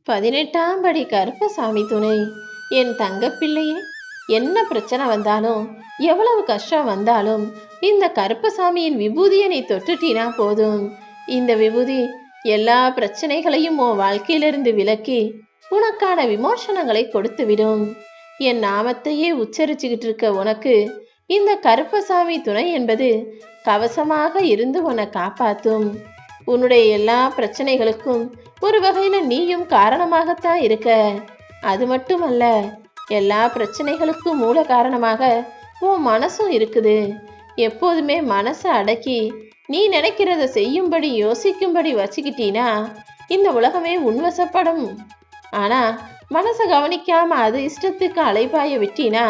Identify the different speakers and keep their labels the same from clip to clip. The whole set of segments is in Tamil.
Speaker 1: 18ஆம் படி கருப்பசாமி துணை. என் தங்கப்பிள்ளையே, என்ன பிரச்சனை வந்தாலும் எவ்வளவு கஷ்டம் வந்தாலும் இந்த கருப்பசாமியின் விபூதியை நீ தொட்டுட்டினா போதும். இந்த விபூதி எல்லா பிரச்சனைகளையும் உன் வாழ்க்கையிலிருந்து விலக்கி உனக்கான விமோசனங்களை கொடுத்து விடும். என் நாமத்தையே உச்சரிச்சுக்கிட்டு இருக்க உனக்கு இந்த கருப்பசாமி துணை என்பது கவசமாக இருந்து உன்னை காப்பாற்றும். உன்னுடைய எல்லா பிரச்சனைகளுக்கும் ஒரு வகையில நீயும் காரணமாகத்தான் இருக்க. அது மட்டுமல்ல, எல்லா பிரச்சனைகளுக்கும் மூல காரணமாக உன் மனசும் இருக்குது. எப்போதுமே மனசை அடக்கி நீ நினைக்கிறத செய்யும்படி யோசிக்கும்படி வச்சுக்கிட்டீனா இந்த உலகமே உன்வசப்படும். ஆனா மனசை கவனிக்காம அது இஷ்டத்துக்கு அலைபாய விட்டினா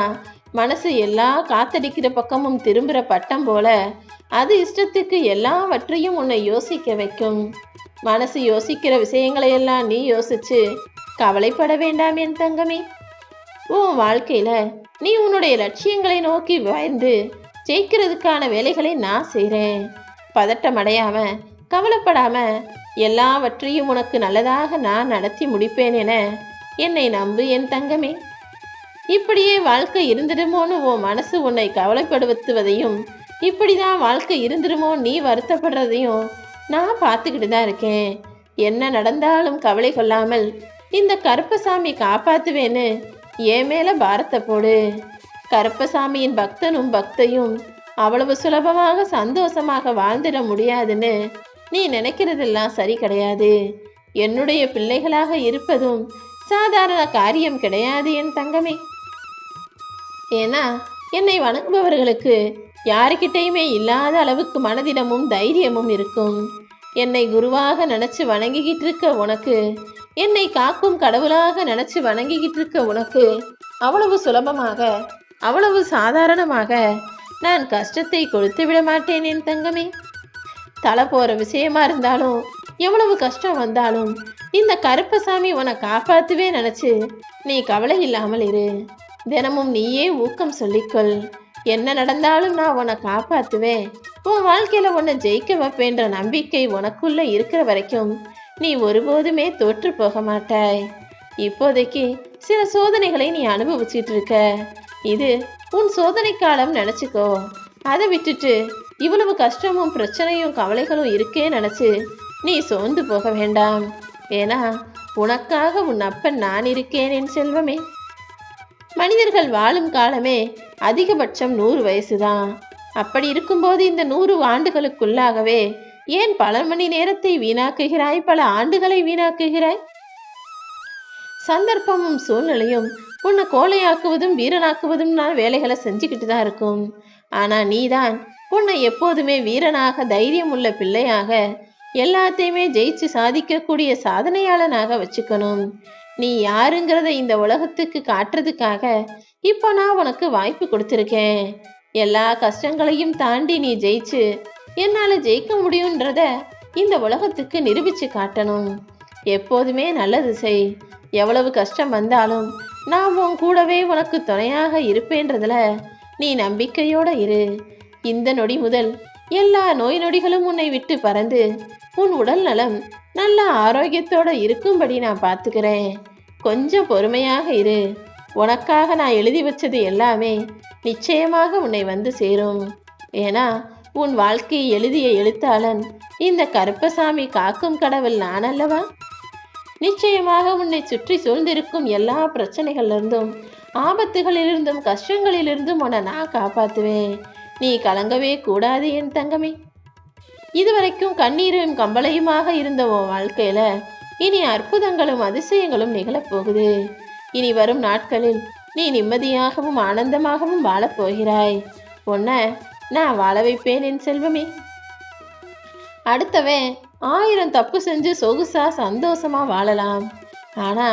Speaker 1: மனசு எல்லா காத்தடிக்கிற பக்கமும் திரும்புகிற பட்டம் போல அது இஷ்டத்துக்கு எல்லாவற்றையும் உன்னை யோசிக்க வைக்கும். மனசு யோசிக்கிற விஷயங்களையெல்லாம் நீ யோசிச்சு கவலைப்பட வேண்டாம் என் தங்கமே. உன் வாழ்க்கையில நீ உன்னுடைய லட்சியங்களை நோக்கி வாழ்ந்து ஜெயிக்கிறதுக்கான வேலைகளை நான் செய்கிறேன். பதட்டம் அடையாம கவலைப்படாம எல்லாவற்றையும் உனக்கு நல்லதாக நான் நடத்தி முடிப்பேன் என என்னை நம்பு என் தங்கமே. இப்படியே வாழ்க்கை இருந்துடுமோன்னு உன் மனசு உன்னை கவலைப்படுத்துவதையும் இப்படிதான் வாழ்க்கை இருந்துருமோ நீ வருத்தப்படுறதையும் நான் பார்த்துக்கிட்டு தான் இருக்கேன். என்ன நடந்தாலும் கவலை கொள்ளாமல் இந்த கருப்பசாமி காப்பாத்துவேன்னு என் மேல பாரத்தை போடு. கருப்பசாமியின் பக்தனும் பக்தையும் அவ்வளவு சுலபமாக சந்தோஷமாக வாழ்ந்துட முடியாதுன்னு நீ நினைக்கிறதெல்லாம் சரி கிடையாது. என்னுடைய பிள்ளைகளாக இருப்பதும் சாதாரண காரியம் கிடையாது என் தங்கமே. ஏன்னா என்னை வணங்குபவர்களுக்கு யாருக்கிட்டையுமே இல்லாத அளவுக்கு மனதிடமும் தைரியமும் இருக்கும். என்னை குருவாக நினச்சி வணங்கிக்கிட்டு இருக்க உனக்கு, என்னை காக்கும் கடவுளாக நினச்சி வணங்கிக்கிட்டு இருக்க உனக்கு அவ்வளவு சுலபமாக அவ்வளவு சாதாரணமாக நான் கஷ்டத்தை கொடுத்து விட மாட்டேன் என் தங்கமே. தலை போகிற விஷயமா இருந்தாலும் எவ்வளவு கஷ்டம் வந்தாலும் இந்த கருப்பசாமி உன்னை காப்பாற்றுவே நினச்சி நீ கவலை இல்லாமல் இரு. தினமும் நீயே ஊக்கம் சொல்லிக்கொள். என்ன நடந்தாலும் நான் உன்னை காப்பாற்றுவேன், உன் வாழ்க்கையில உன்னை ஜெயிக்க வைப்பேன்ற நம்பிக்கை உனக்குள்ள இருக்கிற வரைக்கும் நீ ஒருபோதுமே தோற்று போக மாட்டாய். இப்போதைக்கு சில சோதனைகளை நீ அனுபவிச்சுட்டு இருக்க. இது உன் சோதனை காலம் நினச்சிக்கோ. அதை விட்டுட்டு இவ்வளவு கஷ்டமும் பிரச்சனையும் கவலைகளும் இருக்கே நினச்சி நீ சோர்ந்து போக வேண்டாம். ஏன்னா உனக்காக உன் அப்பன் நான் இருக்கேன் என் செல்வமே. மனிதர்கள் வாழும் காலமே அதிகபட்சம் 100 வயசுதான். அப்படி இருக்கும்போது இந்த 100 ஆண்டுகளுக்குள்ளாகவே ஏன் பல மணி நேரத்தை வீணாக்குகிறாய், பல ஆண்டுகளை வீணாக்குகிறாய்? சந்தர்ப்பமும் சூழ்நிலையும் உன்னை கோழையாக்குவதும் வீரனாக்குவதும் நான் வேலைகளை செஞ்சுக்கிட்டு தான் இருக்கும். ஆனா நீதான் உன்னை எப்போதுமே வீரனாக, தைரியம் உள்ள பிள்ளையாக, எல்லாத்தையுமே ஜெயிச்சு சாதிக்கக்கூடிய சாதனையாளனாக வச்சுக்கணும். நீ யாருங்கிறத இந்த உலகத்துக்கு காட்டுறதுக்காக இப்போ நான் உனக்கு வாய்ப்பு கொடுத்துருக்கேன். எல்லா கஷ்டங்களையும் தாண்டி நீ ஜெயிச்சு என்னால் ஜெயிக்க முடியுன்றத இந்த உலகத்துக்கு நிரூபித்து காட்டணும். எப்போதுமே நல்லது செய். எவ்வளவு கஷ்டம் வந்தாலும் நான் உன் கூடவே உனக்கு துணையாக இருப்பேன்றதுல நீ நம்பிக்கையோட இரு. இந்த நொடி முதல் எல்லா நோய் நொடிகளும் உன்னை விட்டு பறந்து உன் உடல் நலம் நல்ல ஆரோக்கியத்தோட இருக்கும்படி நான் பார்த்துக்கிறேன். கொஞ்சம் பொறுமையாக இரு. உனக்காக நான் எழுதி வச்சது எல்லாமே நிச்சயமாக உன்னை வந்து சேரும். ஏன்னா உன் வாழ்க்கையை எழுதிய எழுத்தாளன் இந்த கருப்பசாமி காக்கும் கடவுள் நான் அல்லவா? நிச்சயமாக உன்னை சுற்றி சூழ்ந்திருக்கும் எல்லா பிரச்சனைகளிலிருந்தும், ஆபத்துகளிலிருந்தும், கஷ்டங்களிலிருந்தும் உன்னை நான் காப்பாற்றுவேன். நீ கலங்கவே கூடாது என் தங்கமே. இதுவரைக்கும் கண்ணீரும் கம்பளையுமாக இருந்த உன் வாழ்க்கையில இனி அற்புதங்களும் அதிசயங்களும் நிகழப்போகுது. இனி வரும் நாட்களில் நீ நிம்மதியாகவும் ஆனந்தமாகவும் வாழப்போகிறாய். உன்னை நான் வாழ வைப்பேன் என் செல்வமே. அடுத்தவன் 1000 தப்பு செஞ்சு சொகுசா சந்தோஷமா வாழலாம். ஆனா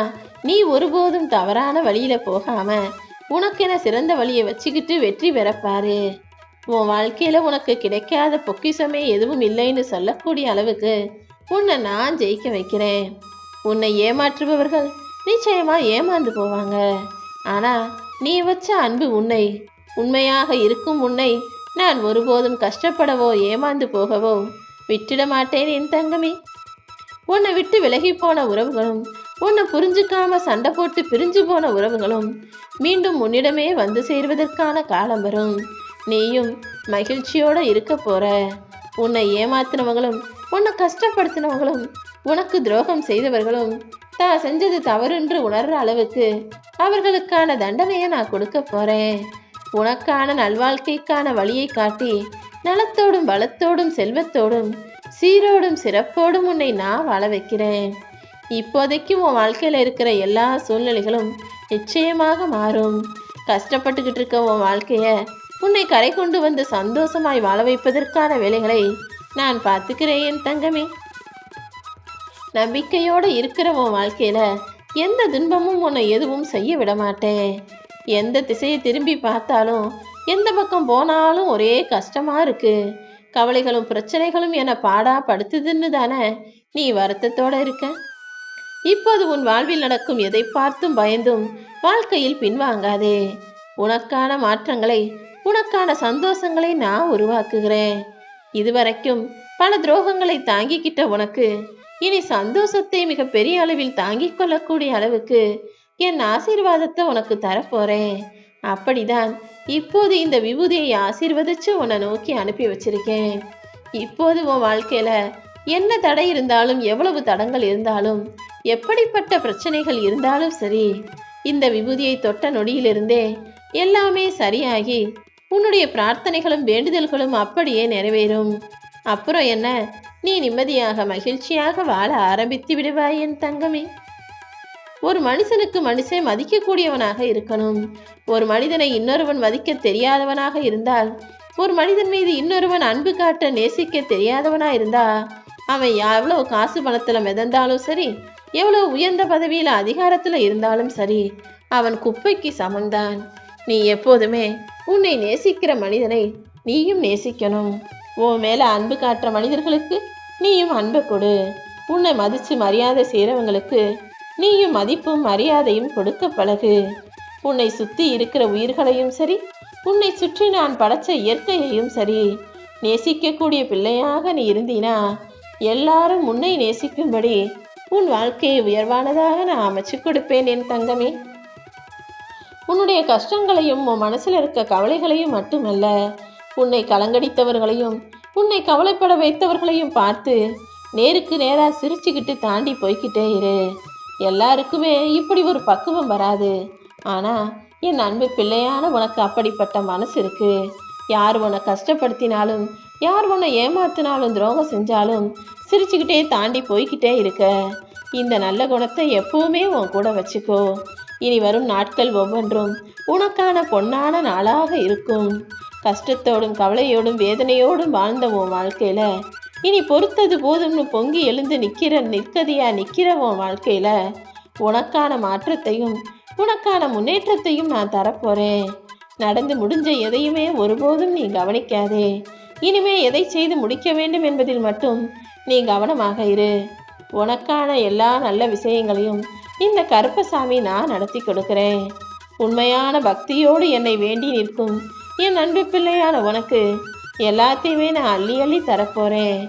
Speaker 1: நீ ஒருபோதும் தவறான வழியில போகாம உனக்கென சிறந்த வழியை வச்சுக்கிட்டு வெற்றி பெறப்பாரு. உன் வாழ்க்கையில உனக்கு கிடைக்காத பொக்கிஷமே எதுவும் இல்லைன்னு சொல்லக்கூடிய அளவுக்கு உன்னை நான் ஜெயிக்க வைக்கிறேன். உன்னை ஏமாற்றுபவர்கள் நிச்சயமா ஏமாந்து போவாங்க. ஆனா நீ வச்ச அன்பு உண்மையாக இருக்கும் உன்னை நான் ஒருபோதும் கஷ்டப்படவோ ஏமாந்து போகவோ விட்டுட மாட்டேன் என் தங்கமே. உன்னை விட்டு விலகி போன உறவுகளும் உன்னை புரிஞ்சுக்காம சண்டை போட்டு பிரிஞ்சு போன உறவுகளும் மீண்டும் உன்னிடமே வந்து சேர்வதற்கான காலம் வரும். நீயும் மகிழ்ச்சியோட இருக்க போற. உன்னை ஏமாத்தினவங்களும் உன்னை கஷ்டப்படுத்தினவங்களும் உனக்கு துரோகம் செய்தவர்களும் தான் செஞ்சது தவறுன்று உணர்ற அளவுக்கு அவர்களுக்கான தண்டனையை நான் கொடுக்க போறேன். உனக்கான நல்வாழ்க்கைக்கான வழியை காட்டி நலத்தோடும் பலத்தோடும் செல்வத்தோடும் சீரோடும் சிறப்போடும் உன்னை நான் வாழ வைக்கிறேன். இப்போதைக்கு உன் வாழ்க்கையில இருக்கிற எல்லா சூழ்நிலைகளும் நிச்சயமாக மாறும். கஷ்டப்பட்டுக்கிட்டு இருக்க உன் வாழ்க்கைய உன்னை கரை கொண்டு வந்து சந்தோஷமாய் வாழ வைப்பதற்கான வேலைகளை நான் பார்த்துக்கிறேன் என் தங்கமே. நம்பிக்கையோடு இருக்கிற உன் வாழ்க்கையில எந்த துன்பமும் உன்னை எதுவும் செய்ய விட மாட்டேன். எந்த திசையை திரும்பி பார்த்தாலும் எந்த பக்கம் போனாலும் ஒரே கஷ்டமா இருக்கு, கவலைகளும் பிரச்சனைகளும் என பாடா படுத்துதுன்னு தானே நீ வருத்தத்தோட இருக்க. இப்போது உன் வாழ்வில் நடக்கும் எதை பார்த்தும் பயந்தும் வாழ்க்கையில் பின்வாங்காதே. உனக்கான மாற்றங்களை உனக்கான சந்தோஷங்களை நான் உருவாக்குகிறேன். இதுவரைக்கும் பல துரோகங்களை தாங்கிக்கிட்ட உனக்கு இனி சந்தோஷத்தை மிக பெரிய அளவில் தாங்கிக் கொள்ளக்கூடிய அளவுக்கு என் ஆசீர்வாதத்தை உனக்கு தரப்போறேன். அப்படிதான் இப்போது இந்த விபூதியை ஆசீர்வதிச்சு உன்னை நோக்கி அனுப்பி வச்சிருக்கேன். இப்போது உன் வாழ்க்கையில என்ன தடை இருந்தாலும், எவ்வளவு தடங்கள் இருந்தாலும், எப்படிப்பட்ட பிரச்சனைகள் இருந்தாலும் சரி, இந்த விபூதியை தொட்ட நொடியிலிருந்தே எல்லாமே சரியாகி உன்னுடைய பிரார்த்தனைகளும் வேண்டுதல்களும் அப்படியே நிறைவேறும். அப்புறம் என்ன, நீ நிம்மதியாக மகிழ்ச்சியாக வாழ ஆரம்பித்து விடுவாய் என் தங்கமே. ஒரு மனுஷனுக்கு மனுஷன் மதிக்கக்கூடியவனாக இருக்கணும். ஒரு மனிதனை இன்னொருவன் மதிக்க தெரியாதவனாக இருந்தால், ஒரு மனிதன் மீது இன்னொருவன் அன்பு காட்ட நேசிக்க தெரியாதவனா இருந்தா, அவன் எவ்வளவு காசு பணத்துல மிதந்தாலும் சரி, எவ்வளவு உயர்ந்த பதவியில அதிகாரத்துல இருந்தாலும் சரி, அவன் குப்பைக்கு சமந்தான். நீ எப்போதுமே உன்னை நேசிக்கிற மனிதனை நீயும் நேசிக்கணும். உன் மேல அன்பு காட்டுற மனிதர்களுக்கு நீயும் அன்பை கொடு. உன்னை மதிச்சு மரியாதை செய்கிறவங்களுக்கு நீயும் மதிப்பும் மரியாதையும் கொடுக்க பழகு. உன்னை சுற்றி இருக்கிற உயிர்களையும் சரி, உன்னை சுற்றி நான் படைச்ச இயற்கையையும் சரி, நேசிக்கக்கூடிய பிள்ளையாக நீ இருந்தீனா எல்லாரும் உன்னை நேசிக்கும்படி உன் வாழ்க்கையை உயர்வானதாக நான் அமைச்சு கொடுப்பேன் என் தங்கமே. உன்னுடைய கஷ்டங்களையும் உன் மனசுல இருக்க கவலைகளையும் மட்டுமல்ல, உன்னை கலங்கடித்தவர்களையும் உன்னை கவலைப்பட வைத்தவர்களையும் பார்த்து நேருக்கு நேரா சிரிச்சுக்கிட்டு தாண்டி போய்கிட்டே இரு. எல்லாருக்குமே இப்படி ஒரு பக்குவம் வராது. ஆனா என் அன்பு பிள்ளையான உனக்கு அப்படிப்பட்ட மனசு இருக்கு. யார் உன்னை கஷ்டப்படுத்தினாலும், யார் உன்னை ஏமாத்தினாலும், துரோகம் செஞ்சாலும் சிரிச்சுக்கிட்டே தாண்டி போய்கிட்டே இருக்க. இந்த நல்ல குணத்தை எப்பவுமே உன் கூட வச்சுக்கோ. இனி வரும் நாட்கள் ஒவ்வொன்றும் உனக்கான பொன்னான நாளாக இருக்கும். கஷ்டத்தோடும் கவலையோடும் வேதனையோடும் வாழ்ந்த உன் வாழ்க்கையில இனி பொறுத்தது போதும்னு பொங்கி எழுந்து நிற்கதியா நிற்கிற உன் வாழ்க்கையில உனக்கான மாற்றத்தையும் உனக்கான முன்னேற்றத்தையும் நான் தரப்போறேன். நடந்து முடிஞ்ச எதையுமே ஒருபோதும் நீ கவனிக்காதே. இனிமே எதை செய்து முடிக்க வேண்டும் என்பதில் மட்டும் நீ கவனமாக இரு. உனக்கான எல்லா நல்ல விஷயங்களையும் இந்த கருப்பசாமி நான் நடத்தி கொடுக்கிறேன். உண்மையான பக்தியோடு என்னை வேண்டி நிற்கும் என் அன்பு பிள்ளையான உனக்கு எல்லாத்தையுமே நான் அள்ளி அள்ளி தரப்போறேன்.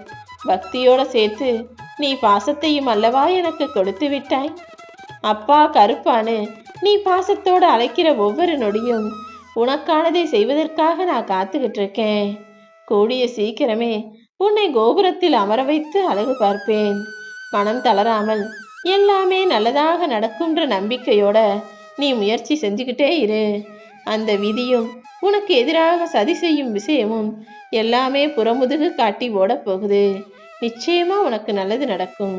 Speaker 1: பக்தியோட சேர்த்து நீ பாசத்தையும் அல்லவா எனக்கு கொடுத்து விட்டாய். அப்பா கருப்பானு நீ பாசத்தோடு அழைக்கிற ஒவ்வொரு நொடியும் உனக்கானதை செய்வதற்காக நான் காத்துக்கிட்டு இருக்கேன். கூடிய சீக்கிரமே உன்னை கோபுரத்தில் அமர வைத்து அழகு பார்ப்பேன். மனம் தளராமல் எல்லாமே நல்லதாக நடக்கும்ன்ற நம்பிக்கையோட நீ முயற்சி செஞ்சுக்கிட்டே இரு. அந்த விதியும் உனக்கு எதிராக சதி செய்யும் விஷயமும் எல்லாமே புறமுதுகு காட்டி ஓட போகுது. நிச்சயமா உனக்கு நல்லது நடக்கும்.